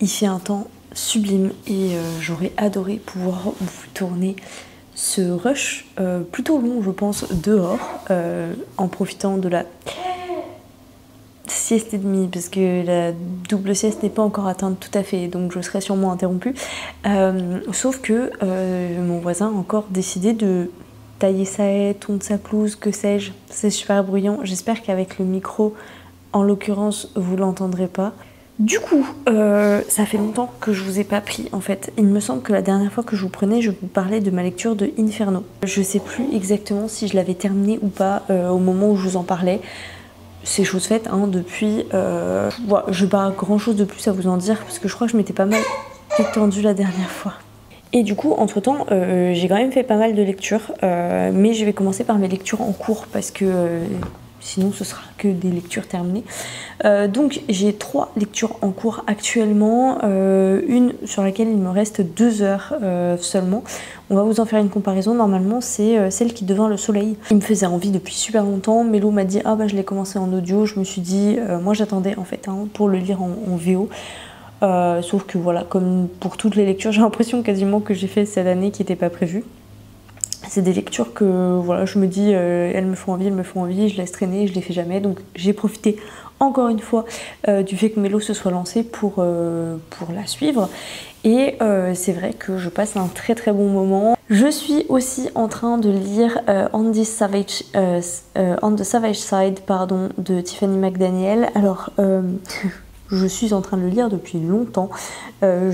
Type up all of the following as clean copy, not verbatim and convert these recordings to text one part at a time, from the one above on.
Il fait un temps sublime et j'aurais adoré pouvoir vous tourner ce rush plutôt long je pense dehors en profitant de la sieste et demie parce que la double sieste n'est pas encore atteinte tout à fait donc je serai sûrement interrompue sauf que mon voisin a encore décidé de tailler sa haie, tondre sa pelouse, que sais-je, c'est super bruyant. J'espère qu'avec le micro en l'occurrence vous l'entendrez pas. Du coup, ça fait longtemps que je vous ai pas pris en fait. Il me semble que la dernière fois que je vous prenais, je vous parlais de ma lecture de Inferno. Je sais plus exactement si je l'avais terminée ou pas au moment où je vous en parlais. C'est chose faite hein, depuis. Voilà, je n'ai pas grand chose de plus à vous en dire parce que je crois que je m'étais pas mal étendue la dernière fois. Et du coup, entre temps, j'ai quand même fait pas mal de lectures, mais je vais commencer par mes lectures en cours parce que sinon ce sera que des lectures terminées. Donc j'ai 3 lectures en cours actuellement, une sur laquelle il me reste 2 heures seulement. On va vous en faire une comparaison, normalement c'est celle qui devint le soleil. Il me faisait envie depuis super longtemps, Mélo m'a dit ah bah je l'ai commencé en audio, je me suis dit, moi j'attendais en fait hein, pour le lire en VO. Sauf que voilà, comme pour toutes les lectures, j'ai l'impression quasiment que j'ai fait cette année qui n'était pas prévue. C'est des lectures que voilà, je me dis, elles me font envie, je laisse traîner, je les fais jamais. Donc j'ai profité encore une fois du fait que Mélo se soit lancé pour la suivre. Et c'est vrai que je passe un très très bon moment. Je suis aussi en train de lire On the Savage Side pardon, de Tiffany McDaniel. Alors... je suis en train de le lire depuis longtemps. On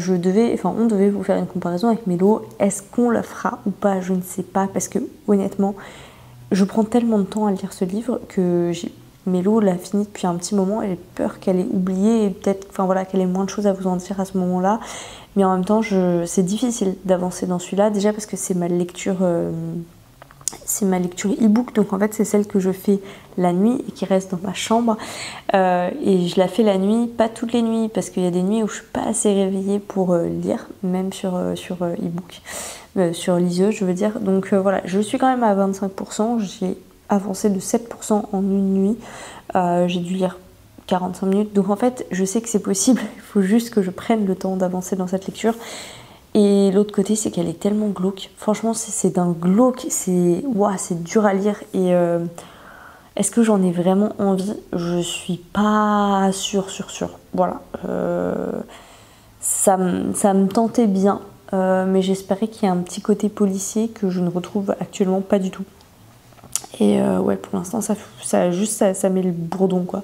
devait vous faire une comparaison avec Mélo. Est-ce qu'on la fera ou pas? Je ne sais pas parce que honnêtement, je prends tellement de temps à lire ce livre que Mélo l'a fini depuis un petit moment et j'ai peur qu'elle ait oublié et peut-être, enfin voilà, qu'elle ait moins de choses à vous en dire à ce moment-là. Mais en même temps, c'est difficile d'avancer dans celui-là. Déjà parce que c'est ma lecture e-book, donc en fait c'est celle que je fais la nuit et qui reste dans ma chambre et je la fais la nuit, pas toutes les nuits parce qu'il y a des nuits où je suis pas assez réveillée pour lire, même sur e-book, sur liseuse je veux dire, donc voilà, je suis quand même à 25%, j'ai avancé de 7% en une nuit, j'ai dû lire 45 minutes, donc en fait je sais que c'est possible, il faut juste que je prenne le temps d'avancer dans cette lecture. Et l'autre côté, c'est qu'elle est tellement glauque. Franchement, c'est d'un glauque, c'est dur à lire. Et est-ce que j'en ai vraiment envie? Je suis pas sûre. Voilà. Ça me tentait bien, mais j'espérais qu'il y ait un petit côté policier que je ne retrouve actuellement pas du tout. Et ouais, pour l'instant, ça met le bourdon, quoi.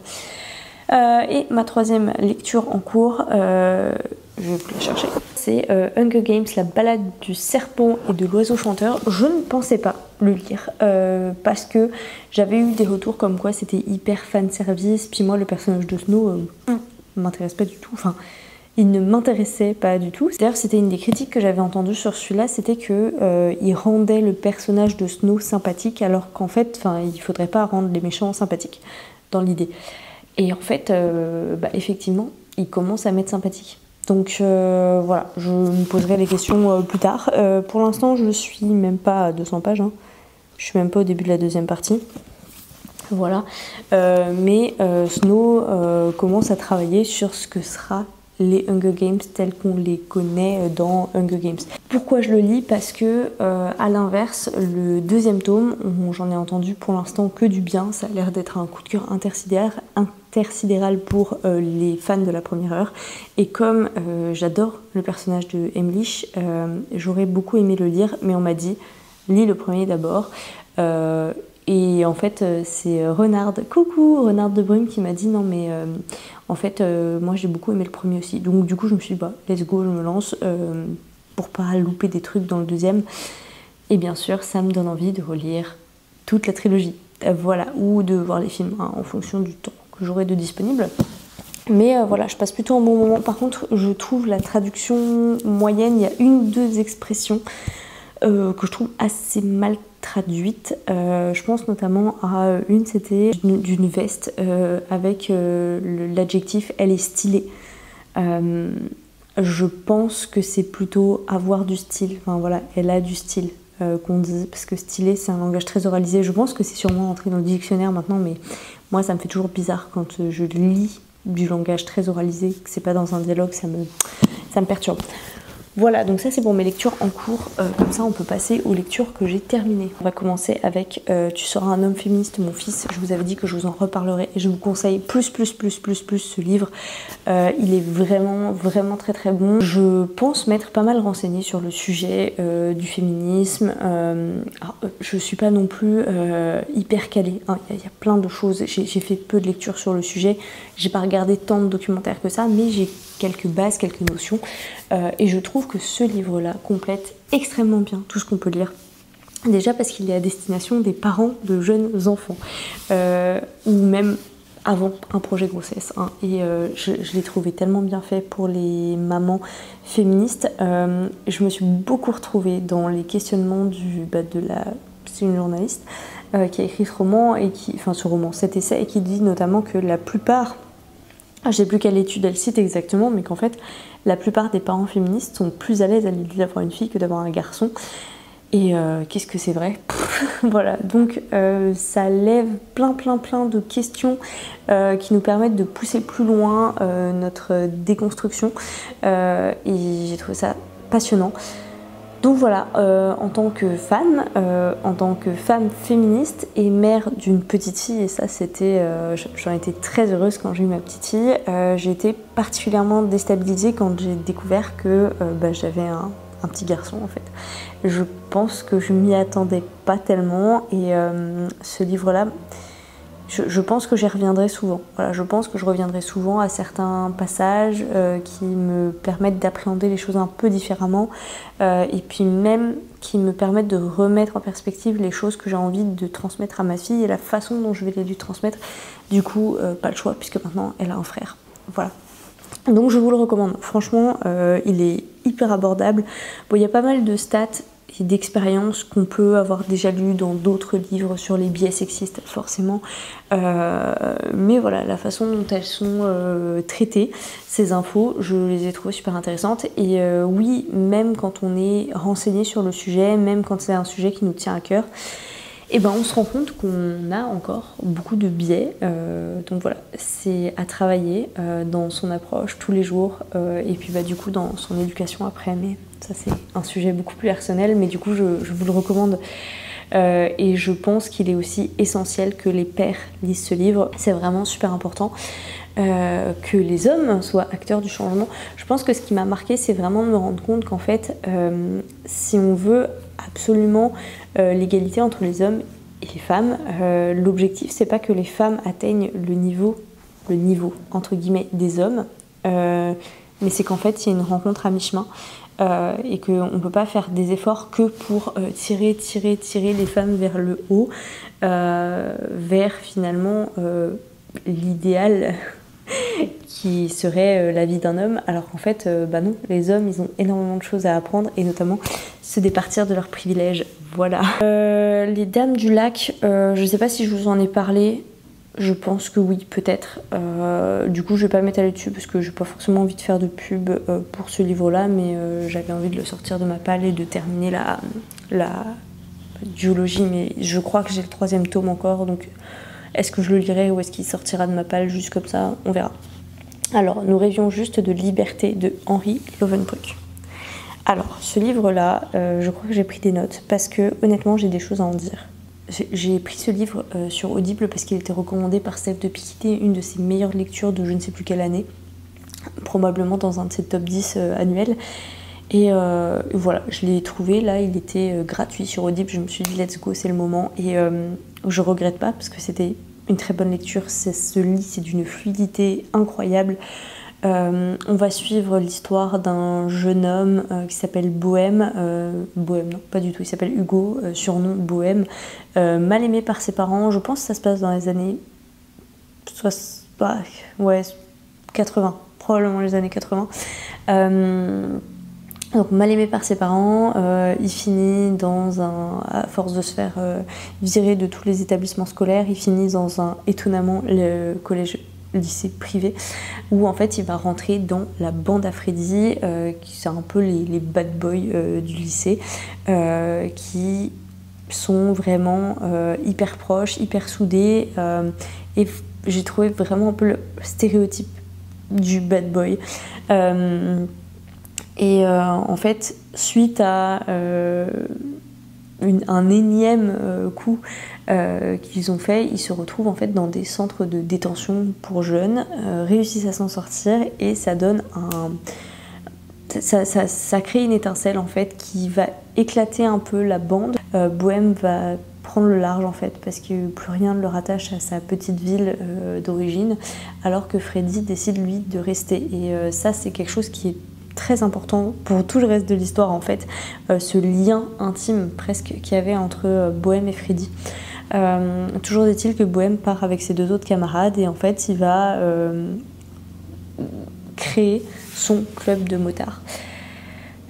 Et ma troisième lecture en cours, je vais vous la chercher. C'est Hunger Games, la balade du serpent et de l'oiseau chanteur. Je ne pensais pas le lire parce que j'avais eu des retours comme quoi c'était hyper fan service. Puis moi, le personnage de Snow m'intéresse pas du tout. Enfin, il ne m'intéressait pas du tout. D'ailleurs, c'était une des critiques que j'avais entendues sur celui-là, c'était que il rendait le personnage de Snow sympathique, alors qu'en fait, il faudrait pas rendre les méchants sympathiques dans l'idée. Et en fait, effectivement, il commence à m'être sympathique. Donc voilà, je me poserai les questions plus tard. Pour l'instant, je suis même pas à 200 pages. Hein. Je suis même pas au début de la deuxième partie. Voilà. Mais Snow commence à travailler sur ce que sera les Hunger Games tels qu'on les connaît dans Hunger Games. Pourquoi je le lis? Parce que à l'inverse, le deuxième tome, j'en ai entendu pour l'instant que du bien, ça a l'air d'être un coup de cœur intersidéral pour les fans de la première heure. Et comme j'adore le personnage de Emlich, j'aurais beaucoup aimé le lire, mais on m'a dit lis le premier d'abord. Et en fait, c'est Renard, coucou Renard de Brume qui m'a dit non mais en fait moi j'ai beaucoup aimé le premier aussi. Donc du coup je me suis dit bah let's go, je me lance pour pas louper des trucs dans le deuxième. Et bien sûr ça me donne envie de relire toute la trilogie. Voilà, ou de voir les films hein, en fonction du temps que j'aurai de disponible. Mais voilà, je passe plutôt un bon moment. Par contre, je trouve la traduction moyenne, il y a une ou deux expressions que je trouve assez mal traduite. Je pense notamment à une, c'était d'une veste avec l'adjectif elle est stylée. Je pense que c'est plutôt avoir du style. Enfin voilà, elle a du style qu'on dit, parce que stylé c'est un langage très oralisé. Je pense que c'est sûrement entré dans le dictionnaire maintenant, mais moi ça me fait toujours bizarre quand je lis du langage très oralisé, que c'est pas dans un dialogue, ça me perturbe. Voilà, donc ça c'est pour mes lectures en cours, comme ça on peut passer aux lectures que j'ai terminées. On va commencer avec Tu seras un homme féministe, mon fils. Je vous avais dit que je vous en reparlerai et je vous conseille plus ce livre. Il est vraiment très bon. Je pense m'être pas mal renseignée sur le sujet du féminisme. Je suis pas non plus hyper calée, hein. Il y a plein de choses, j'ai fait peu de lectures sur le sujet, j'ai pas regardé tant de documentaires que ça, mais j'ai quelques bases, quelques notions, et je trouve que ce livre-là complète extrêmement bien tout ce qu'on peut lire. Déjà parce qu'il est à destination des parents de jeunes enfants, ou même avant un projet de grossesse, hein. Et je l'ai trouvé tellement bien fait pour les mamans féministes. Je me suis beaucoup retrouvée dans les questionnements c'est une journaliste qui a écrit ce roman, cet essai, et qui dit notamment que la plupart, je ne sais plus quelle étude elle cite exactement, mais qu'en fait, la plupart des parents féministes sont plus à l'aise à l'idée d'avoir une fille que d'avoir un garçon. Et qu'est-ce que c'est vrai. Voilà, donc ça lève plein de questions qui nous permettent de pousser plus loin notre déconstruction. Et j'ai trouvé ça passionnant. Donc voilà, en tant que femme féministe et mère d'une petite fille, et ça c'était, j'en étais très heureuse quand j'ai eu ma petite fille, j'ai été particulièrement déstabilisée quand j'ai découvert que j'avais un petit garçon en fait. Je pense que je m'y attendais pas tellement, et ce livre-là, je pense que j'y reviendrai souvent. Voilà, je pense que je reviendrai souvent à certains passages qui me permettent d'appréhender les choses un peu différemment, et puis même qui me permettent de remettre en perspective les choses que j'ai envie de transmettre à ma fille et la façon dont je vais les lui transmettre. Du coup, pas le choix puisque maintenant elle a un frère. Voilà. Donc je vous le recommande. Franchement, il est hyper abordable. Bon, il y a pas mal de stats et d'expériences qu'on peut avoir déjà lues dans d'autres livres sur les biais sexistes, forcément. Mais voilà, la façon dont elles sont traitées, ces infos, je les ai trouvées super intéressantes. Et oui, même quand on est renseigné sur le sujet, même quand c'est un sujet qui nous tient à cœur, et ben on se rend compte qu'on a encore beaucoup de biais. Donc voilà, c'est à travailler dans son approche tous les jours, et puis du coup dans son éducation après. Mais ça c'est un sujet beaucoup plus personnel, mais du coup je vous le recommande. Et je pense qu'il est aussi essentiel que les pères lisent ce livre. C'est vraiment super important que les hommes soient acteurs du changement. Je pense que ce qui m'a marqué, c'est vraiment de me rendre compte qu'en fait, si on veut absolument l'égalité entre les hommes et les femmes, l'objectif c'est pas que les femmes atteignent le niveau entre guillemets des hommes, mais c'est qu'en fait il y a une rencontre à mi-chemin, et qu'on ne peut pas faire des efforts que pour tirer les femmes vers le haut, vers finalement l'idéal qui serait la vie d'un homme, alors qu'en fait non, les hommes ils ont énormément de choses à apprendre, et notamment se départir de leurs privilèges. Voilà. Les Dames du Lac, je sais pas si je vous en ai parlé, je pense que oui, peut-être. Du coup je vais pas m'étaler dessus parce que j'ai pas forcément envie de faire de pub pour ce livre là, mais j'avais envie de le sortir de ma palle et de terminer la duologie, mais je crois que j'ai le 3e tome encore, donc est-ce que je le lirai ou est-ce qu'il sortira de ma palle juste comme ça, on verra. Alors, nous rêvions juste de liberté de Henri Lovenbruck. Alors, ce livre-là, je crois que j'ai pris des notes parce que, honnêtement, j'ai des choses à en dire. J'ai pris ce livre sur Audible parce qu'il était recommandé par Steph de Piquité, une de ses meilleures lectures de je ne sais plus quelle année, probablement dans un de ses top 10 annuels. Et voilà, je l'ai trouvé, là, il était gratuit sur Audible, je me suis dit let's go, c'est le moment, et je regrette pas parce que c'était une très bonne lecture, ça se lit, c'est d'une fluidité incroyable. On va suivre l'histoire d'un jeune homme qui s'appelle Bohème, Bohème non, pas du tout, il s'appelle Hugo, surnom Bohème, mal aimé par ses parents. Je pense que ça se passe dans les années 80, probablement les années 80. Donc mal aimé par ses parents, il finit à force de se faire virer de tous les établissements scolaires, il finit dans étonnamment le lycée privé, où en fait il va rentrer dans la bande à Freddy, qui c'est un peu les bad boys du lycée, qui sont vraiment hyper proches, hyper soudés, et j'ai trouvé vraiment un peu le stéréotype du bad boy. En fait, suite à un énième coup qu'ils ont fait, ils se retrouvent en fait dans des centres de détention pour jeunes, réussissent à s'en sortir et ça donne ça crée une étincelle en fait qui va éclater un peu la bande. Bohème va prendre le large en fait parce que plus rien ne le rattache à sa petite ville d'origine, alors que Freddy décide lui de rester. Et ça c'est quelque chose qui est très important pour tout le reste de l'histoire en fait, ce lien intime presque qu'il y avait entre Bohème et Freddy. Toujours est-il que Bohème part avec ses deux autres camarades et en fait il va créer son club de motards.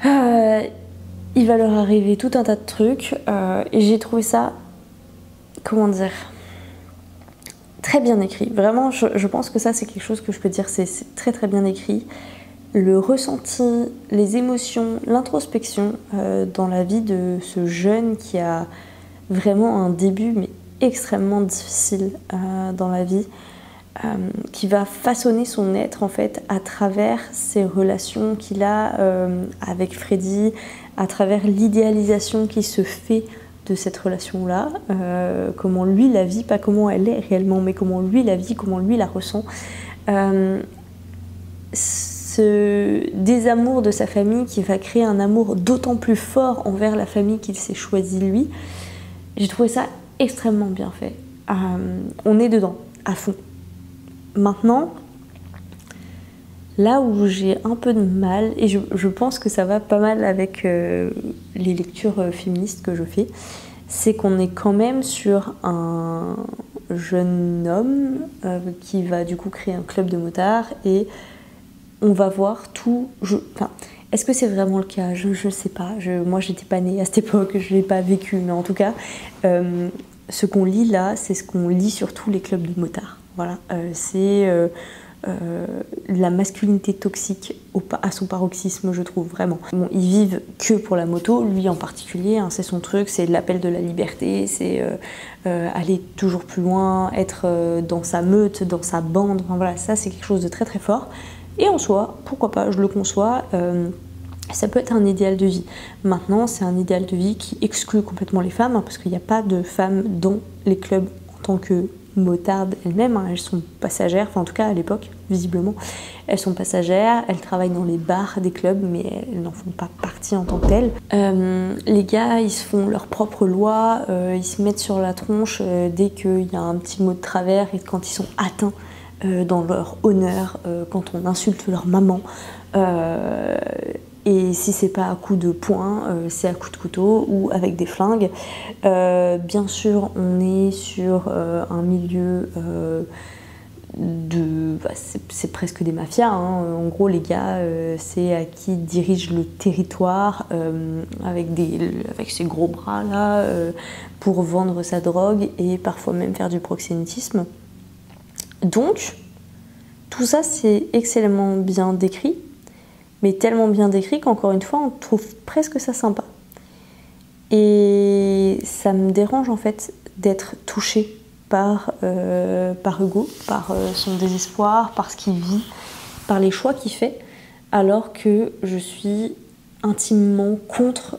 Il va leur arriver tout un tas de trucs et j'ai trouvé ça, comment dire, très bien écrit. Vraiment, je pense que ça c'est quelque chose que je peux dire, c'est très très bien écrit. Le ressenti, les émotions, l'introspection dans la vie de ce jeune qui a vraiment un début mais extrêmement difficile dans la vie, qui va façonner son être en fait à travers ses relations qu'il a avec Freddy, à travers l'idéalisation qui se fait de cette relation-là, comment lui la vit, pas comment elle est réellement, mais comment lui la vit, comment lui la ressent. Ce désamour de sa famille qui va créer un amour d'autant plus fort envers la famille qu'il s'est choisi lui. J'ai trouvé ça extrêmement bien fait. On est dedans, à fond. Maintenant, là où j'ai un peu de mal, et je pense que ça va pas mal avec les lectures féministes que je fais, c'est qu'on est quand même sur un jeune homme qui va du coup créer un club de motards et on va voir tout. Est-ce que c'est vraiment le cas? Je ne sais pas. Moi, j'étais pas née à cette époque, je l'ai pas vécu, mais en tout cas, ce qu'on lit là, c'est ce qu'on lit sur tous les clubs de motards. Voilà, c'est la masculinité toxique à son paroxysme, je trouve, vraiment. Bon, ils vivent que pour la moto, lui en particulier, hein, c'est son truc, c'est l'appel de la liberté, c'est aller toujours plus loin, être dans sa meute, dans sa bande, enfin, voilà, ça c'est quelque chose de très très fort. Et en soi, pourquoi pas, je le conçois, ça peut être un idéal de vie. Maintenant, c'est un idéal de vie qui exclut complètement les femmes, hein, parce qu'il n'y a pas de femmes dans les clubs en tant que motardes elles-mêmes, hein, elles sont passagères, enfin en tout cas à l'époque, visiblement, elles sont passagères, elles travaillent dans les bars des clubs, mais elles n'en font pas partie en tant que telles. Les gars, ils se font leur propre loi, ils se mettent sur la tronche dès qu'il y a un petit mot de travers et quand ils sont atteints dans leur honneur, quand on insulte leur maman. Et si c'est pas à coups de poing, c'est à coups de couteau ou avec des flingues. Bien sûr, on est sur un milieu c'est presque des mafias, hein. En gros, les gars, c'est à qui dirigent le territoire avec ses gros bras là pour vendre sa drogue et parfois même faire du proxénétisme. Donc, tout ça, c'est excellemment bien décrit, mais tellement bien décrit qu'encore une fois, on trouve presque ça sympa. Et ça me dérange en fait d'être touchée par Hugo, par son désespoir, par ce qu'il vit, par les choix qu'il fait, alors que je suis intimement contre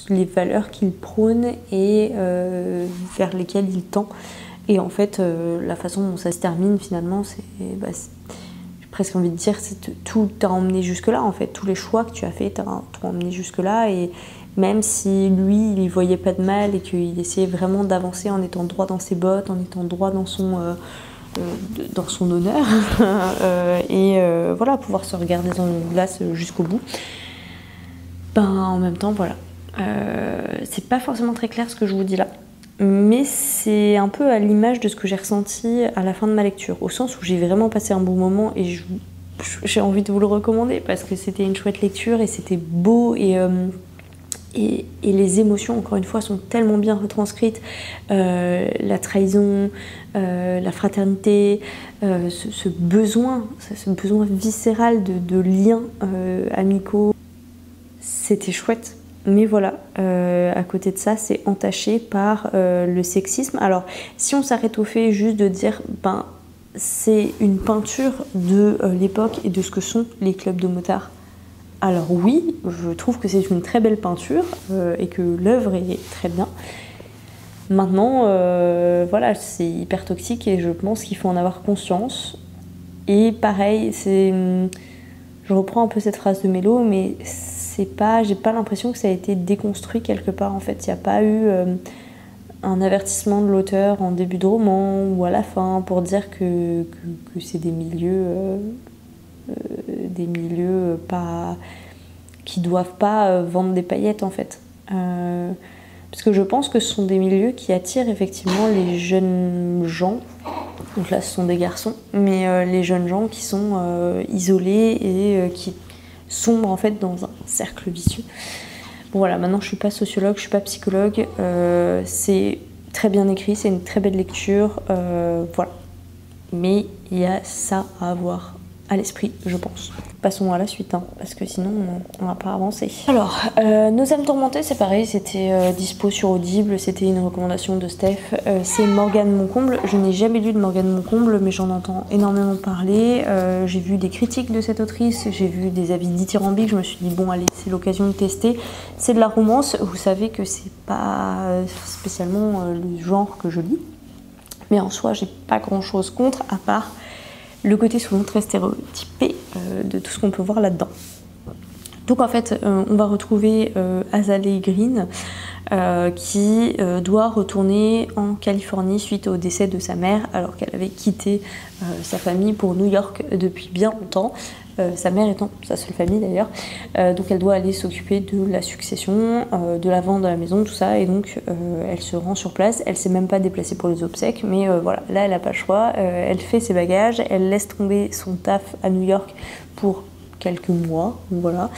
les valeurs qu'il prône et vers lesquelles il tend. Et en fait, la façon dont ça se termine finalement, j'ai presque envie de dire, tout t'a emmené jusque-là en fait. Tous les choix que tu as faits t'ont emmené jusque-là. Et même si lui, il y voyait pas de mal et qu'il essayait vraiment d'avancer en étant droit dans ses bottes, en étant droit dans son honneur, voilà, pouvoir se regarder dans une glace jusqu'au bout. En même temps, voilà. C'est pas forcément très clair ce que je vous dis là. Mais c'est un peu à l'image de ce que j'ai ressenti à la fin de ma lecture, au sens où j'ai vraiment passé un bon moment et j'ai envie de vous le recommander parce que c'était une chouette lecture et c'était beau et les émotions, encore une fois, sont tellement bien retranscrites. La trahison, la fraternité, ce besoin viscéral de liens amicaux, c'était chouette. Mais voilà, à côté de ça, c'est entaché par le sexisme. Alors, si on s'arrête au fait juste de dire, c'est une peinture de l'époque et de ce que sont les clubs de motards? Alors oui, je trouve que c'est une très belle peinture et que l'œuvre est très bien. Maintenant, voilà, c'est hyper toxique et je pense qu'il faut en avoir conscience. Et pareil, je reprends un peu cette phrase de Mélo, mais j'ai pas l'impression que ça a été déconstruit quelque part. En fait, il n'y a pas eu un avertissement de l'auteur en début de roman ou à la fin pour dire que c'est des milieux pas qui doivent pas vendre des paillettes en fait. Parce que je pense que ce sont des milieux qui attirent effectivement les jeunes gens. Donc là, ce sont des garçons, mais les jeunes gens qui sont isolés et qui sombrent en fait dans un cercle vicieux. Bon voilà, maintenant je suis pas sociologue, je suis pas psychologue. C'est très bien écrit, c'est une très belle lecture, voilà. Mais il y a ça à avoir à l'esprit, je pense. Passons à la suite, hein, parce que sinon on va pas avancer. Alors, Nos âmes tourmentées, c'est pareil, c'était dispo sur Audible, c'était une recommandation de Steph. C'est Morgane Moncomble. Je n'ai jamais lu de Morgane Moncomble, mais j'en entends énormément parler. J'ai vu des critiques de cette autrice, j'ai vu des avis dithyrambiques, je me suis dit bon allez, c'est l'occasion de tester. C'est de la romance, vous savez que c'est pas spécialement le genre que je lis, mais en soi j'ai pas grand chose contre, à part le côté souvent très stéréotypé de tout ce qu'on peut voir là-dedans. Donc en fait, on va retrouver Azalea Green qui doit retourner en Californie suite au décès de sa mère, alors qu'elle avait quitté sa famille pour New York depuis bien longtemps. Sa mère étant sa seule famille d'ailleurs, donc elle doit aller s'occuper de la succession, de la vente de la maison, tout ça, et donc elle se rend sur place, elle s'est même pas déplacée pour les obsèques, mais voilà, là elle n'a pas le choix, elle fait ses bagages, elle laisse tomber son taf à New York pour quelques mois, voilà,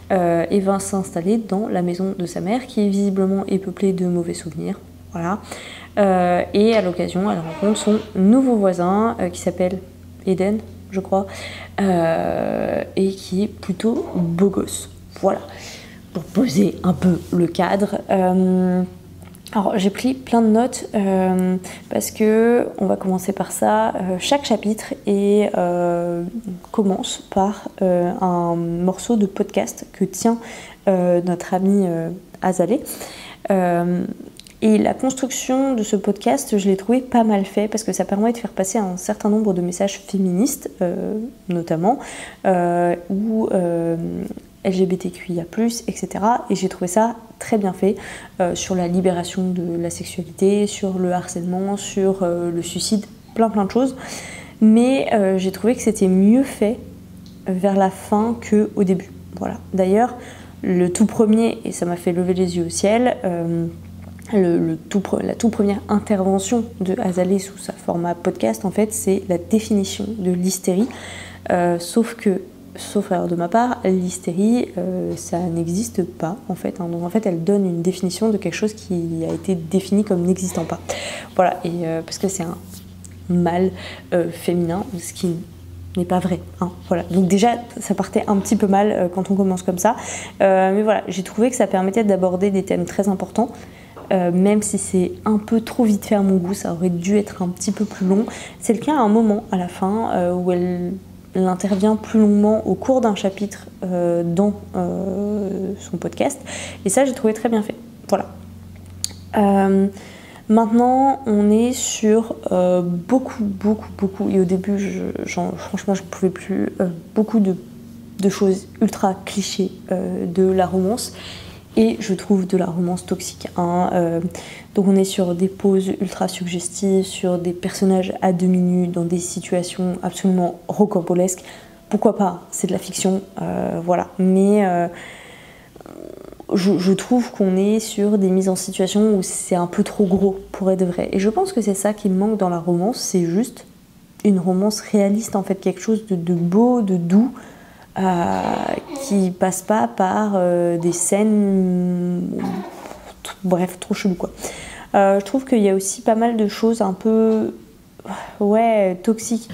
et va s'installer dans la maison de sa mère, qui visiblement est peuplée de mauvais souvenirs, voilà, et à l'occasion elle rencontre son nouveau voisin qui s'appelle Eden, je crois, et qui est plutôt beau gosse. Voilà, pour poser un peu le cadre. Alors j'ai pris plein de notes parce que on va commencer par ça. Chaque chapitre commence par un morceau de podcast que tient notre ami Azalea. Et la construction de ce podcast, je l'ai trouvé pas mal fait parce que ça permet de faire passer un certain nombre de messages féministes, notamment, ou LGBTQIA+, etc. Et j'ai trouvé ça très bien fait sur la libération de la sexualité, sur le harcèlement, sur le suicide, plein de choses. Mais j'ai trouvé que c'était mieux fait vers la fin qu'au début. Voilà. D'ailleurs, le tout premier, et ça m'a fait lever les yeux au ciel, la toute première intervention de Azalea sous sa format podcast, en fait, c'est la définition de l'hystérie. Sauf erreur de ma part, l'hystérie, ça n'existe pas, en fait. Hein. Donc, en fait, elle donne une définition de quelque chose qui a été défini comme n'existant pas. Voilà, et parce que c'est un mal féminin, ce qui n'est pas vrai. Hein. Voilà. Donc déjà, ça partait un petit peu mal quand on commence comme ça. Mais voilà, j'ai trouvé que ça permettait d'aborder des thèmes très importants. Même si c'est un peu trop vite fait à mon goût, ça aurait dû être un petit peu plus long. C'est le cas à un moment à la fin où elle intervient plus longuement au cours d'un chapitre dans son podcast, et ça j'ai trouvé très bien fait. Voilà. Maintenant on est sur beaucoup, et au début franchement je ne pouvais plus, beaucoup de choses ultra clichés de la romance. Et je trouve de la romance toxique. Hein. Donc on est sur des poses ultra suggestives, sur des personnages à demi nus, dans des situations absolument rocambolesques. Pourquoi pas, c'est de la fiction, voilà. Mais je trouve qu'on est sur des mises en situation où c'est un peu trop gros pour être vrai. Et je pense que c'est ça qui me manque dans la romance, c'est juste une romance réaliste, en fait, quelque chose de beau, de doux, qui passe pas par des scènes, bref, trop chelou quoi. Je trouve qu'il y a aussi pas mal de choses un peu toxiques.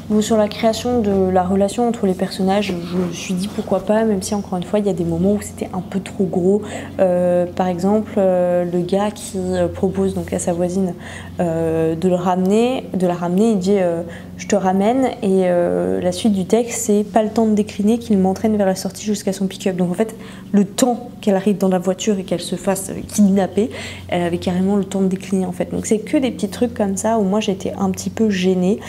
Bon, sur la création de la relation entre les personnages, je me suis dit pourquoi pas, même si encore une fois il y a des moments où c'était un peu trop gros. Par exemple, le gars qui propose donc à sa voisine de la ramener, il dit je te ramène, et la suite du texte c'est pas le temps de décliner qu'il m'entraîne vers la sortie jusqu'à son pick-up. Donc en fait, le temps qu'elle arrive dans la voiture et qu'elle se fasse kidnapper, elle avait carrément le temps de décliner en fait. Donc c'est que des petits trucs comme ça où moi j'étais un petit peu gênée.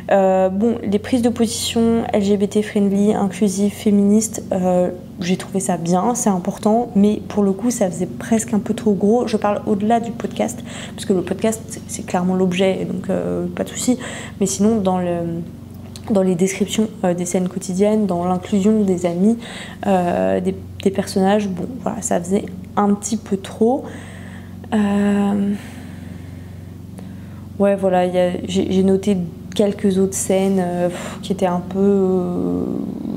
Bon, les prises de position LGBT friendly, inclusives, féministes, j'ai trouvé ça bien, c'est important, mais pour le coup ça faisait presque un peu trop gros. Je parle au-delà du podcast, parce que le podcast c'est clairement l'objet, donc pas de souci, mais sinon dans les descriptions des scènes quotidiennes, dans l'inclusion des amis, des personnages, bon voilà, ça faisait un petit peu trop. Ouais voilà, j'ai noté quelques autres scènes qui étaient un peu...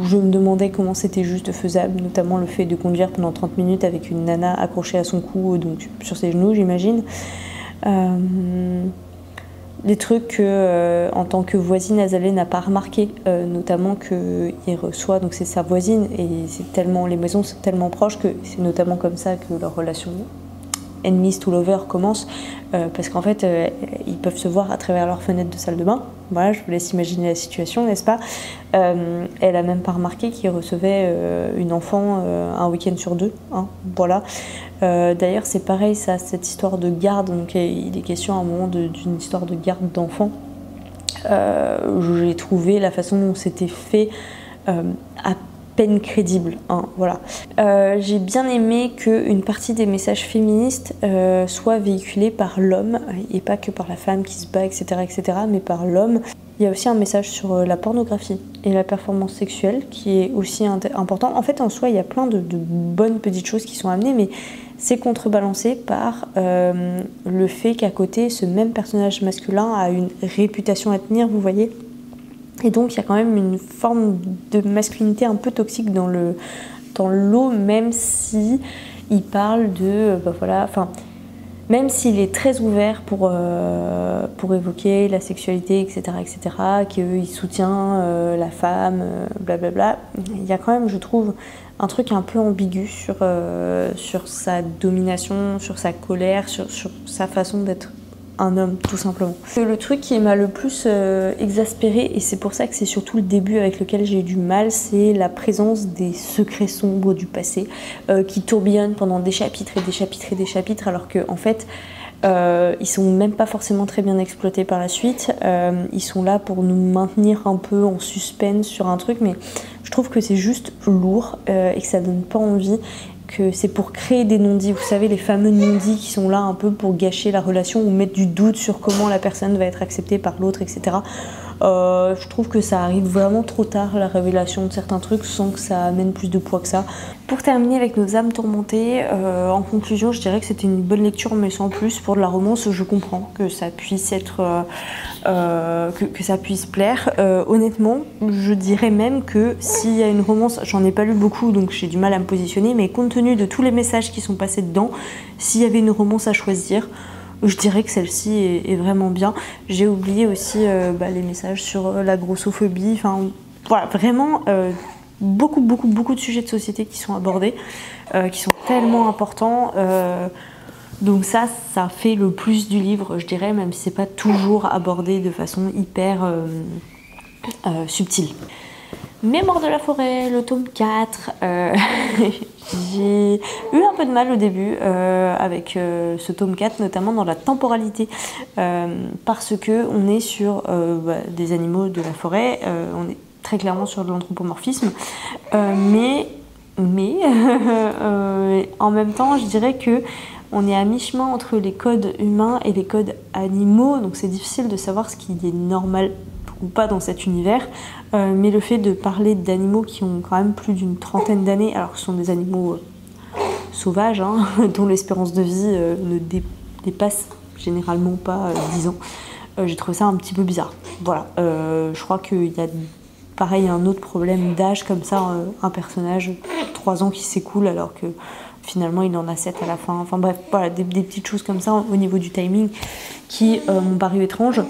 je me demandais comment c'était juste faisable, notamment le fait de conduire pendant 30 minutes avec une nana accrochée à son cou, donc sur ses genoux j'imagine. Des trucs que, en tant que voisine, Azalée n'a pas remarqué, notamment qu'il reçoit, donc c'est sa voisine, et c'est tellement, les maisons sont tellement proches que c'est notamment comme ça que leur relation enemies to lovers commence, parce qu'en fait ils peuvent se voir à travers leur fenêtre de salle de bain. Voilà, je vous laisse imaginer la situation, n'est-ce pas? Elle a même pas remarqué qu'il recevait une enfant un week-end sur deux, hein, voilà. D'ailleurs c'est pareil, ça, cette histoire de garde, donc il est question à un moment d'une histoire de garde d'enfants. J'ai trouvé la façon dont c'était fait à peine crédible, hein, voilà. J'ai bien aimé qu'une partie des messages féministes soient véhiculés par l'homme, et pas que par la femme qui se bat, etc., mais par l'homme. Il y a aussi un message sur la pornographie et la performance sexuelle qui est aussi important. En fait, en soi, il y a plein de bonnes petites choses qui sont amenées, mais c'est contrebalancé par le fait qu'à côté, ce même personnage masculin a une réputation à tenir, vous voyez. Et donc il y a quand même une forme de masculinité un peu toxique dans l'eau, même si il parle de, voilà, enfin, même s'il est très ouvert pour évoquer la sexualité, etc., qu'il soutient la femme, blablabla, il y a quand même, je trouve, un truc un peu ambigu sur sa domination, sur sa colère, sur sa façon d'être un homme, tout simplement. Le truc qui m'a le plus exaspérée, et c'est pour ça que c'est surtout le début avec lequel j'ai eu du mal, c'est la présence des secrets sombres du passé qui tourbillonnent pendant des chapitres et des chapitres et des chapitres, alors qu'en fait ils sont même pas forcément très bien exploités par la suite. Ils sont là pour nous maintenir un peu en suspense sur un truc, mais je trouve que c'est juste lourd et que ça donne pas envie, que c'est pour créer des non-dits, vous savez, les fameux non-dits qui sont là un peu pour gâcher la relation ou mettre du doute sur comment la personne va être acceptée par l'autre, etc. Je trouve que ça arrive vraiment trop tard, la révélation de certains trucs, sans que ça amène plus de poids que ça. Pour terminer avec Nos âmes tourmentées, en conclusion, je dirais que c'était une bonne lecture, mais sans plus. Pour de la romance, je comprends que ça puisse être... que ça puisse plaire. Honnêtement, je dirais même que s'il y a une romance, j'en ai pas lu beaucoup, donc j'ai du mal à me positionner, mais compte tenu de tous les messages qui sont passés dedans, s'il y avait une romance à choisir, je dirais que celle-ci est vraiment bien. J'ai oublié aussi les messages sur la grossophobie, enfin voilà, vraiment beaucoup de sujets de société qui sont abordés, qui sont tellement importants. Donc ça fait le plus du livre, je dirais, même si c'est pas toujours abordé de façon hyper subtile. Mémoire de la forêt, le tome 4, j'ai eu un peu de mal au début avec ce tome 4, notamment dans la temporalité, parce que on est sur des animaux de la forêt, on est très clairement sur de l'anthropomorphisme, mais en même temps je dirais que on est à mi-chemin entre les codes humains et les codes animaux, donc c'est difficile de savoir ce qui est normal ou pas dans cet univers, mais le fait de parler d'animaux qui ont quand même plus d'une trentaine d'années, alors que ce sont des animaux sauvages, hein, dont l'espérance de vie ne dépasse généralement pas 10 ans, j'ai trouvé ça un petit peu bizarre. Voilà, je crois qu'il y a pareil un autre problème d'âge comme ça, un personnage 3 ans qui s'écoule alors que finalement il en a 7 à la fin, enfin bref, voilà, des petites choses comme ça au niveau du timing qui m'ont paru étranges.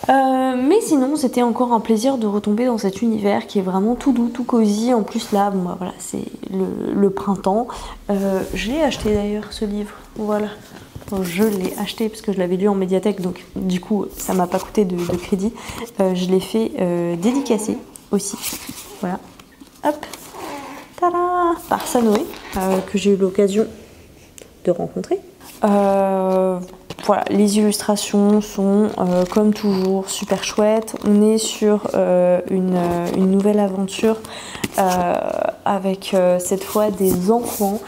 Mais sinon, c'était encore un plaisir de retomber dans cet univers qui est vraiment tout doux, tout cosy. En plus, là, bon, bah, voilà, c'est le printemps. Je l'ai acheté d'ailleurs, ce livre. Voilà. Bon, je l'ai acheté parce que je l'avais lu en médiathèque, donc du coup, ça m'a pas coûté de crédit. Je l'ai fait dédicacer aussi. Voilà. Hop. Tada, par Sanoé, que j'ai eu l'occasion de rencontrer. Voilà, les illustrations sont comme toujours super chouettes. On est sur une nouvelle aventure avec cette fois des enfants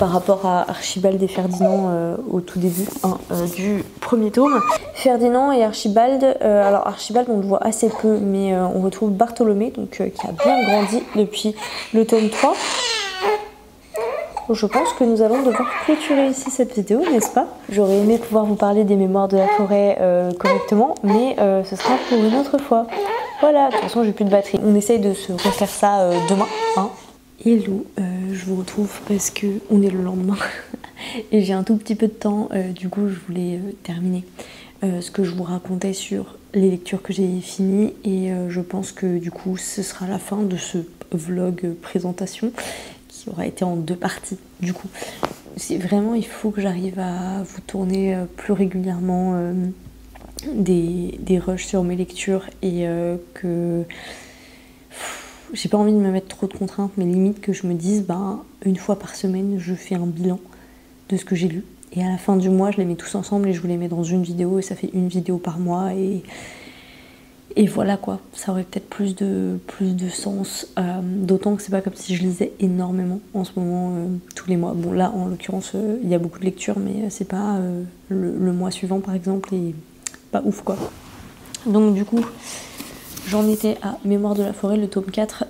par rapport à Archibald et Ferdinand au tout début du premier tome. Ferdinand et Archibald, alors Archibald on le voit assez peu, mais on retrouve Bartholomé donc, qui a bien grandi depuis le tome 3. Je pense que nous allons devoir clôturer ici cette vidéo, n'est-ce pas? J'aurais aimé pouvoir vous parler des mémoires de la forêt correctement, mais ce sera pour une autre fois. Voilà, de toute façon j'ai plus de batterie. On essaye de se refaire ça demain. Hein. Hello, je vous retrouve parce que on est le lendemain et j'ai un tout petit peu de temps, du coup je voulais terminer ce que je vous racontais sur les lectures que j'ai finies et je pense que du coup ce sera la fin de ce vlog présentation qui aura été en 2 parties du coup. C'est vraiment, il faut que j'arrive à vous tourner plus régulièrement des rushs sur mes lectures et que j'ai pas envie de me mettre trop de contraintes, mais limite que je me dise bah, une fois par semaine je fais un bilan de ce que j'ai lu et à la fin du mois je les mets tous ensemble et je vous les mets dans une vidéo et ça fait une vidéo par mois et voilà quoi, ça aurait peut-être plus de sens, d'autant que c'est pas comme si je lisais énormément en ce moment tous les mois. Bon là en l'occurrence il y a beaucoup de lectures mais c'est pas le mois suivant par exemple et pas ouf quoi. Donc du coup j'en étais à Mémoire de la forêt, le tome 4.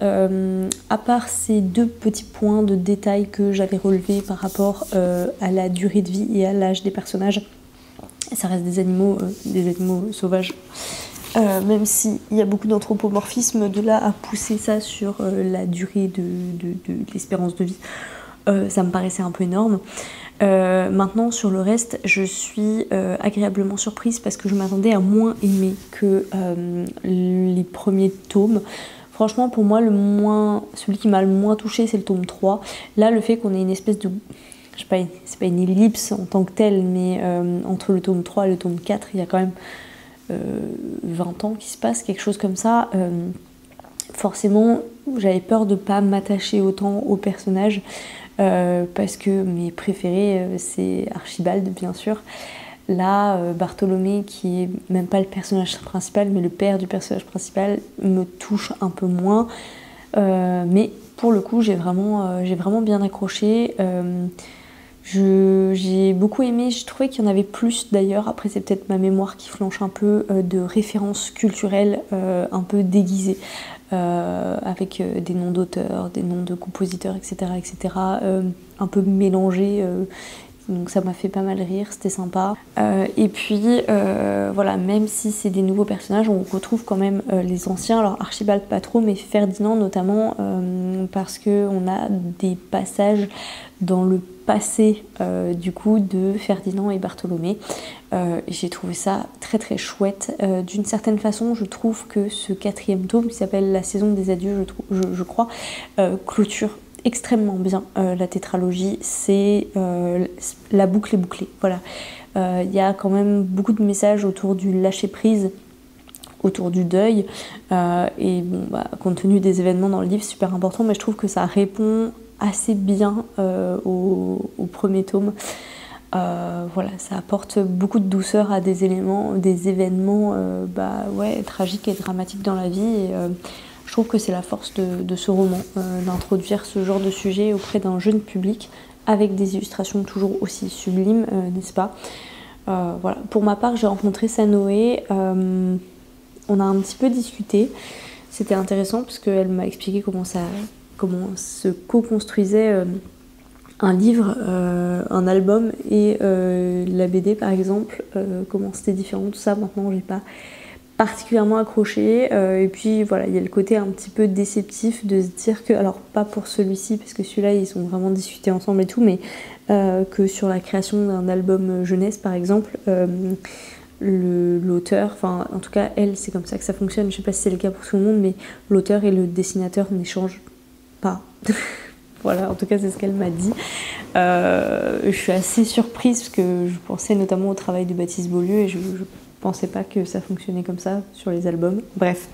À part ces 2 petits points de détail que j'avais relevés par rapport à la durée de vie et à l'âge des personnages, ça reste des animaux sauvages. Même s'il y a beaucoup d'anthropomorphisme, de là à pousser ça sur la durée de l'espérance de vie, ça me paraissait un peu énorme. Maintenant sur le reste je suis agréablement surprise parce que je m'attendais à moins aimer que les premiers tomes. Franchement pour moi celui qui m'a le moins touché c'est le tome 3. Là le fait qu'on ait une espèce de, je sais pas, c'est pas une ellipse en tant que telle mais entre le tome 3 et le tome 4 il y a quand même 20 ans qui se passe, quelque chose comme ça. Forcément j'avais peur de pas m'attacher autant au personnage. Parce que mes préférés c'est Archibald bien sûr. Là Bartholomé qui est même pas le personnage principal mais le père du personnage principal me touche un peu moins mais pour le coup j'ai vraiment bien accroché. J'ai beaucoup aimé, j'ai trouvé qu'il y en avait plus d'ailleurs, après c'est peut-être ma mémoire qui flanche un peu, de références culturelles un peu déguisées. Avec des noms d'auteurs, des noms de compositeurs, etc. Un peu mélangés, donc ça m'a fait pas mal rire, c'était sympa. Et puis voilà, même si c'est des nouveaux personnages, on retrouve quand même les anciens, alors Archibald pas trop, mais Ferdinand notamment, parce qu'on a des passages dans le passé du coup de Ferdinand et Bartholomé. J'ai trouvé ça très très chouette. D'une certaine façon je trouve que ce 4e tome qui s'appelle La saison des adieux je crois clôture extrêmement bien la tétralogie. C'est la boucle est bouclée, voilà. Il y a quand même beaucoup de messages autour du lâcher prise, autour du deuil et bon, bah, compte tenu des événements dans le livre super important, mais je trouve que ça répond assez bien au premier tome. Voilà, ça apporte beaucoup de douceur à des événements bah, ouais, tragiques et dramatiques dans la vie et je trouve que c'est la force de ce roman, d'introduire ce genre de sujet auprès d'un jeune public avec des illustrations toujours aussi sublimes, n'est-ce pas? Voilà. Pour ma part j'ai rencontré Sanoé, on a un petit peu discuté, c'était intéressant parce qu'elle m'a expliqué comment se co-construisait un livre, un album et la BD par exemple, comment c'était différent, tout ça. Maintenant j'ai pas particulièrement accroché et puis voilà, il y a le côté un petit peu déceptif de se dire que, alors pas pour celui-ci parce que celui-là ils ont vraiment discuté ensemble et tout, mais que sur la création d'un album jeunesse par exemple, l'auteur, enfin en tout cas elle, c'est comme ça que ça fonctionne, je sais pas si c'est le cas pour tout le monde, mais l'auteur et le dessinateur n'échangent pas. Voilà, en tout cas c'est ce qu'elle m'a dit. Je suis assez surprise parce que je pensais notamment au travail de Baptiste Beaulieu et je pensais pas que ça fonctionnait comme ça sur les albums. Bref,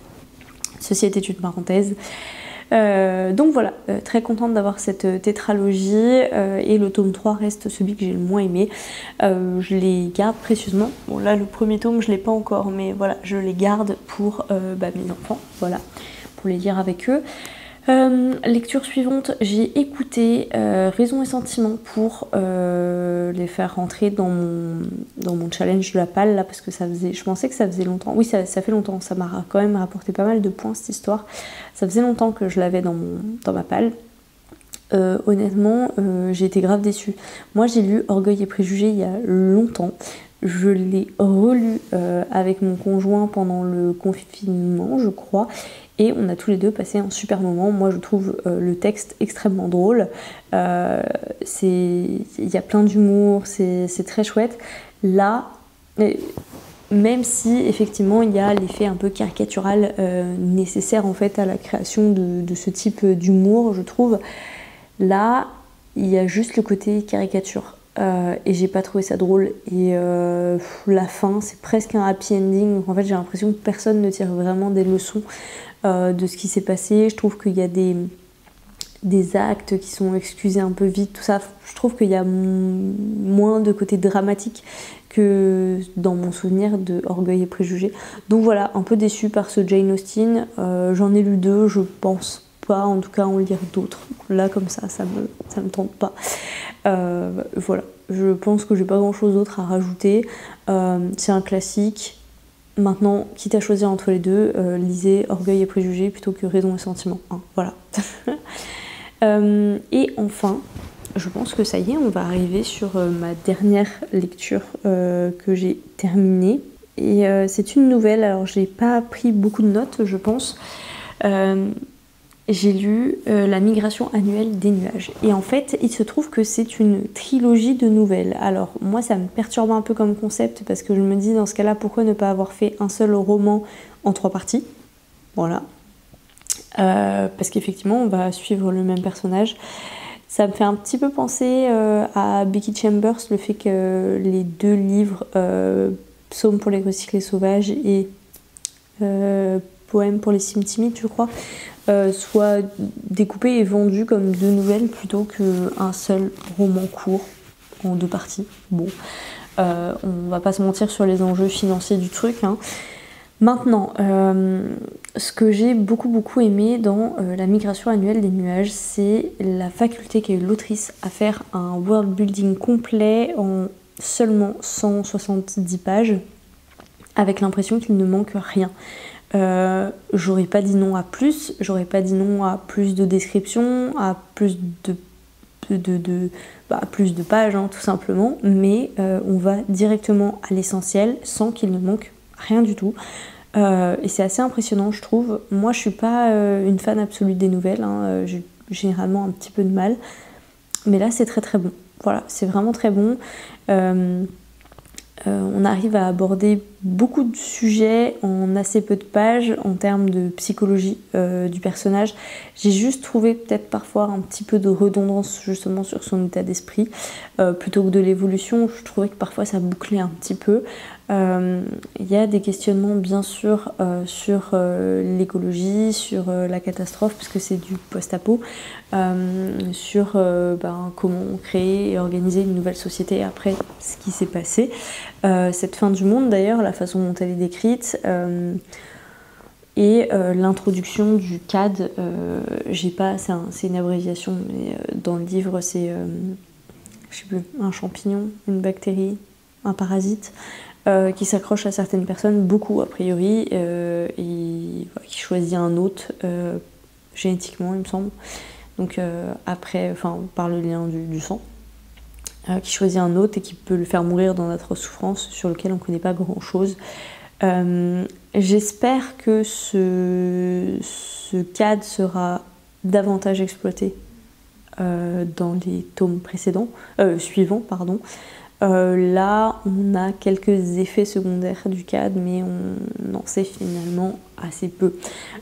ceci était une parenthèse. Donc voilà, très contente d'avoir cette tétralogie et le tome 3 reste celui que j'ai le moins aimé. Je les garde précieusement. Bon là le premier tome je l'ai pas encore, mais voilà, je les garde pour mes enfants, voilà, pour les lire avec eux. Lecture suivante, j'ai écouté Raison et Sentiment pour les faire rentrer dans mon challenge de la palle là, parce que je pensais que ça faisait longtemps. Oui, ça fait longtemps, ça m'a quand même rapporté pas mal de points cette histoire. Ça faisait longtemps que je l'avais dans ma palle. Honnêtement, j'ai été grave déçue. Moi, j'ai lu Orgueil et Préjugés il y a longtemps. Je l'ai relu avec mon conjoint pendant le confinement, je crois. Et on a tous les deux passé un super moment. Moi, je trouve le texte extrêmement drôle. Il y a plein d'humour, c'est très chouette. Là, même si effectivement il y a l'effet un peu caricatural nécessaire en fait à la création de ce type d'humour, je trouve. Là, il y a juste le côté caricature. Et j'ai pas trouvé ça drôle. Et la fin, c'est presque un happy ending. Donc en fait, j'ai l'impression que personne ne tire vraiment des leçons de ce qui s'est passé. Je trouve qu'il y a des actes qui sont excusés un peu vite, tout ça. Je trouve qu'il y a moins de côté dramatique que dans mon souvenir de Orgueil et Préjugés. Donc voilà, un peu déçue par ce Jane Austen. J'en ai lu 2, je pense pas en tout cas en lire d'autres. Là comme ça me tente pas. Voilà, je pense que j'ai pas grand chose d'autre à rajouter. C'est un classique. Maintenant, quitte à choisir entre les deux, lisez Orgueil et Préjugés plutôt que Raison et Sentiment. Hein, voilà. Et enfin, je pense que ça y est, on va arriver sur ma dernière lecture que j'ai terminée. Et c'est une nouvelle, alors j'ai pas pris beaucoup de notes, je pense. J'ai lu La migration annuelle des nuages. Et en fait, il se trouve que c'est une trilogie de nouvelles. Alors, moi, ça me perturbe un peu comme concept parce que je me dis, dans ce cas-là, pourquoi ne pas avoir fait un seul roman en 3 parties? Voilà. Parce qu'effectivement, on va suivre le même personnage. Ça me fait un petit peu penser à Becky Chambers, le fait que les 2 livres, Psaume pour les recyclés sauvages et Poème pour les cimes timides, je crois, soit découpé et vendu comme 2 nouvelles plutôt qu'un seul roman court en 2 parties. Bon, on va pas se mentir sur les enjeux financiers du truc, hein. Maintenant, ce que j'ai beaucoup aimé dans La migration annuelle des nuages, c'est la faculté qu'a eu l'autrice à faire un world building complet en seulement 170 pages, avec l'impression qu'il ne manque rien. J'aurais pas dit non à plus, j'aurais pas dit non à plus de descriptions, à plus de pages, hein, tout simplement, mais on va directement à l'essentiel sans qu'il ne manque rien du tout. Et c'est assez impressionnant, je trouve. Moi, je suis pas une fan absolue des nouvelles, hein, j'ai généralement un petit peu de mal, mais là, c'est très bon. Voilà, c'est vraiment très bon. On arrive à aborder beaucoup de sujets en assez peu de pages en termes de psychologie du personnage. J'ai juste trouvé peut-être parfois un petit peu de redondance justement sur son état d'esprit plutôt que de l'évolution. Je trouvais que parfois ça bouclait un petit peu. Il y a des questionnements bien sûr sur l'écologie, sur la catastrophe puisque c'est du post-apo, sur comment créer et organiser une nouvelle société après ce qui s'est passé. Cette fin du monde d'ailleurs, la façon dont elle est décrite et l'introduction du CAD, c'est une abréviation, mais dans le livre c'est je sais plus, un champignon, une bactérie, un parasite qui s'accroche à certaines personnes, beaucoup a priori, et qui choisit un hôte génétiquement il me semble, donc par le lien du sang. Qui choisit un hôte et qui peut le faire mourir dans d'atroces souffrances sur lequel on ne connaît pas grand chose. J'espère que ce CAD sera davantage exploité dans les tomes suivants. Là, on a quelques effets secondaires du CAD, mais on en sait finalement assez peu.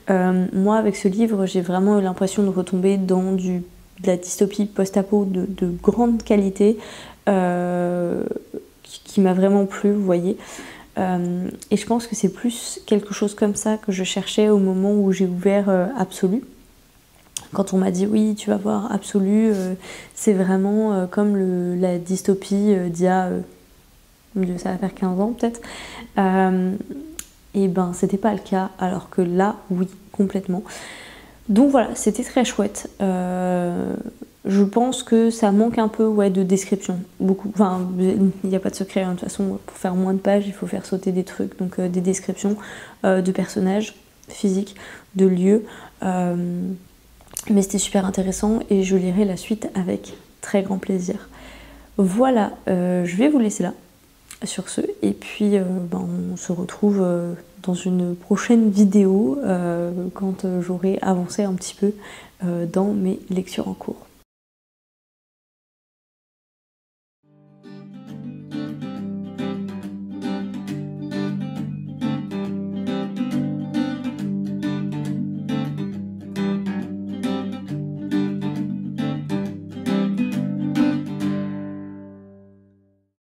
Moi, avec ce livre, j'ai vraiment eu l'impression de retomber dans de la dystopie post-apo de grande qualité, qui m'a vraiment plu, vous voyez. Et je pense que c'est plus quelque chose comme ça que je cherchais au moment où j'ai ouvert Absolu. Quand on m'a dit oui, tu vas voir Absolu, c'est vraiment comme la dystopie d'il y a, ça va faire 15 ans peut-être. Et ben c'était pas le cas, alors que là, oui, complètement. Donc voilà, c'était très chouette. Je pense que ça manque un peu, ouais, de description. Beaucoup. Enfin, il n'y a pas de secret, hein. De toute façon, pour faire moins de pages, il faut faire sauter des trucs. Donc des descriptions de personnages physiques, de lieux. Mais c'était super intéressant et je lirai la suite avec très grand plaisir. Voilà, je vais vous laisser là sur ce, et puis on se retrouve dans une prochaine vidéo quand j'aurai avancé un petit peu dans mes lectures en cours.